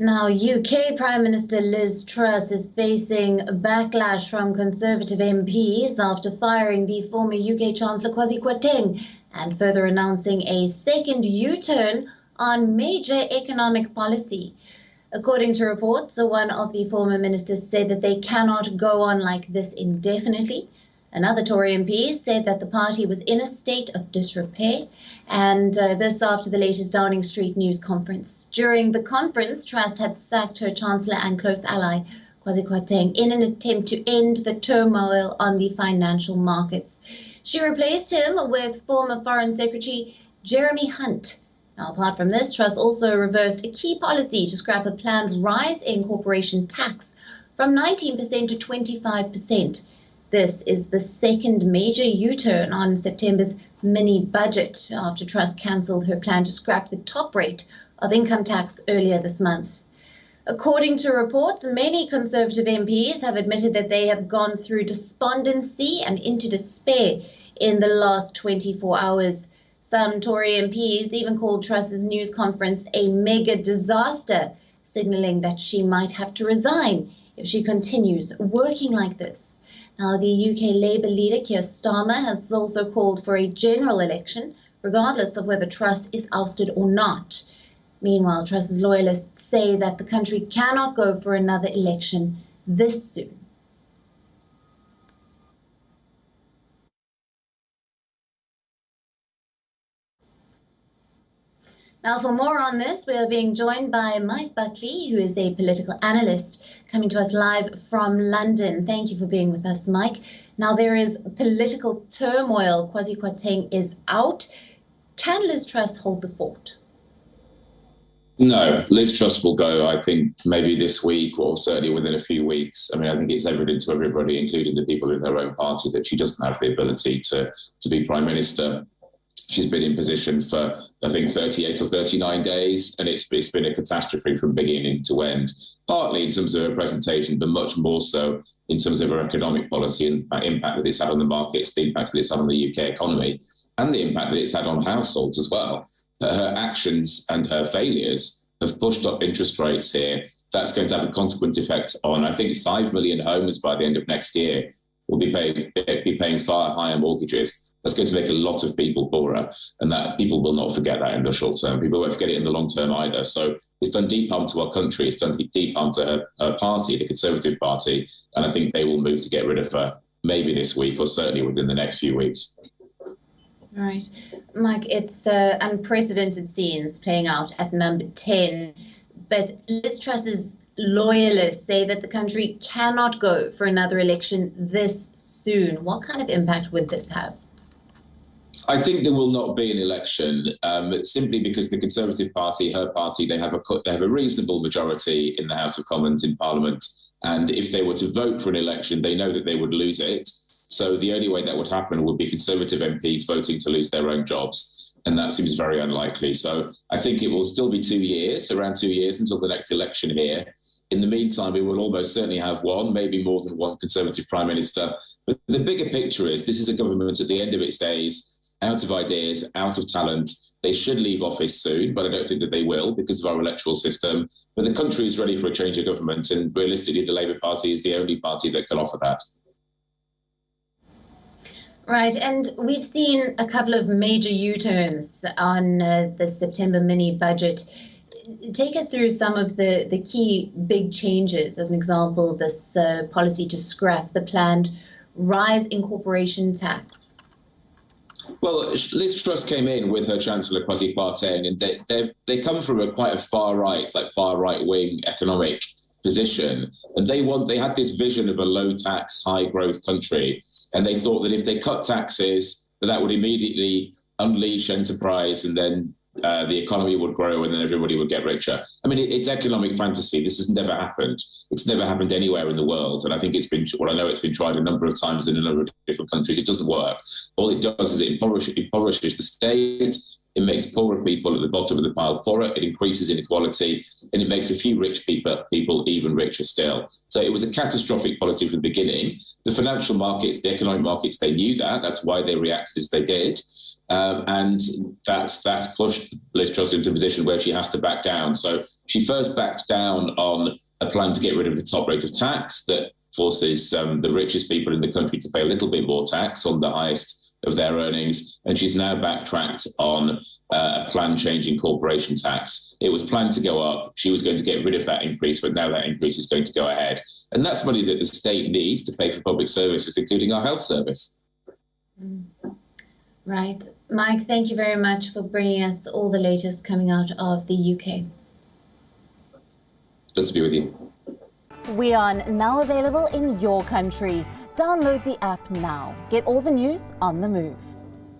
Now, UK Prime Minister Liz Truss is facing backlash from Conservative MPs after firing the former UK Chancellor Kwasi Kwarteng and further announcing a second U-turn on major economic policy. According to reports, one of the former ministers said that they cannot go on like this indefinitely. Another Tory MP said that the party was in a state of disrepair, and this after the latest Downing Street news conference. During the conference, Truss had sacked her Chancellor and close ally, Kwasi Kwarteng, in an attempt to end the turmoil on the financial markets. She replaced him with former Foreign Secretary Jeremy Hunt. Now, apart from this, Truss also reversed a key policy to scrap a planned rise in corporation tax from 19% to 25%. This is the second major U-turn on September's mini-budget after Truss cancelled her plan to scrap the top rate of income tax earlier this month. According to reports, many Conservative MPs have admitted that they have gone through despondency and into despair in the last 24 hours. Some Tory MPs even called Truss's news conference a mega disaster, signalling that she might have to resign if she continues working like this. Now, the UK Labour leader, Keir Starmer, has also called for a general election, regardless of whether Truss is ousted or not. Meanwhile, Truss's loyalists say that the country cannot go for another election this soon. Now, for more on this, we are being joined by Mike Buckley, who is a political analyst, coming to us live from London. Thank you for being with us, Mike. Now, there is political turmoil. Kwasi Kwarteng is out. Can Liz Truss hold the fort? No, Liz Truss will go, I think, maybe this week or certainly within a few weeks. I mean, I think it's evident to everybody, including the people in her own party, that she doesn't have the ability to be Prime Minister. She's been in position for, I think, 38 or 39 days, and it's been a catastrophe from beginning to end, partly in terms of her presentation, but much more so in terms of her economic policy and the impact that it's had on the markets, the impact that it's had on the UK economy, and the impact that it's had on households as well. Her actions and her failures have pushed up interest rates here. That's going to have a consequent effect on, I think, 5 million homes by the end of next year will be paying far higher mortgages. That's going to make a lot of people poorer, and that people will not forget that in the short term. People won't forget it in the long term either. So it's done deep harm to our country. It's done deep harm to her party, the Conservative Party, and I think they will move to get rid of her maybe this week or certainly within the next few weeks. Right. Mike, it's unprecedented scenes playing out at number 10, but Liz Truss's loyalists say that the country cannot go for another election this soon. What kind of impact would this have? I think there will not be an election simply because the Conservative Party, her party, they have a reasonable majority in the House of Commons in Parliament. And if they were to vote for an election, they know that they would lose it. So the only way that would happen would be Conservative MPs voting to lose their own jobs. And that seems very unlikely. So I think it will still be 2 years, around 2 years until the next election here. In the meantime, we will almost certainly have one, maybe more than one Conservative Prime Minister. But the bigger picture is this is a government at the end of its days, out of ideas, out of talent. They should leave office soon, but I don't think that they will because of our electoral system. But the country is ready for a change of government, and realistically, the Labour Party is the only party that can offer that. Right, and we've seen a couple of major U-turns on the September mini-budget. Take us through some of the key big changes. As an example, this policy to scrap the planned rise in corporation tax. Well, Liz Truss came in with her Chancellor Kwasi Kwarteng, and they come from quite a far right wing economic position, and they had this vision of a low tax, high growth country, and they thought that if they cut taxes, that would immediately unleash enterprise, and then the economy would grow, and then everybody would get richer. I mean, it's economic fantasy. This has never happened. It's never happened anywhere in the world, and I think it's been tried a number of times in a number of different countries. It doesn't work. All it does is it impoverishes the state. It makes poorer people at the bottom of the pile poorer, it increases inequality, and it makes a few rich people even richer still. So it was a catastrophic policy from the beginning. The financial markets, the economic markets, they knew that. That's why they reacted as they did. And that's pushed Liz Truss into a position where she has to back down. So she first backed down on a plan to get rid of the top rate of tax that forces the richest people in the country to pay a little bit more tax on the highest of their earnings, and she's now backtracked on a plan changing corporation tax. It was planned to go up. She was going to get rid of that increase, but now that increase is going to go ahead. And that's money that the state needs to pay for public services, including our health service. Right. Mike, thank you very much for bringing us all the latest coming out of the UK. Good to be with you. WION, now available in your country. Download the app now. Get all the news on the move.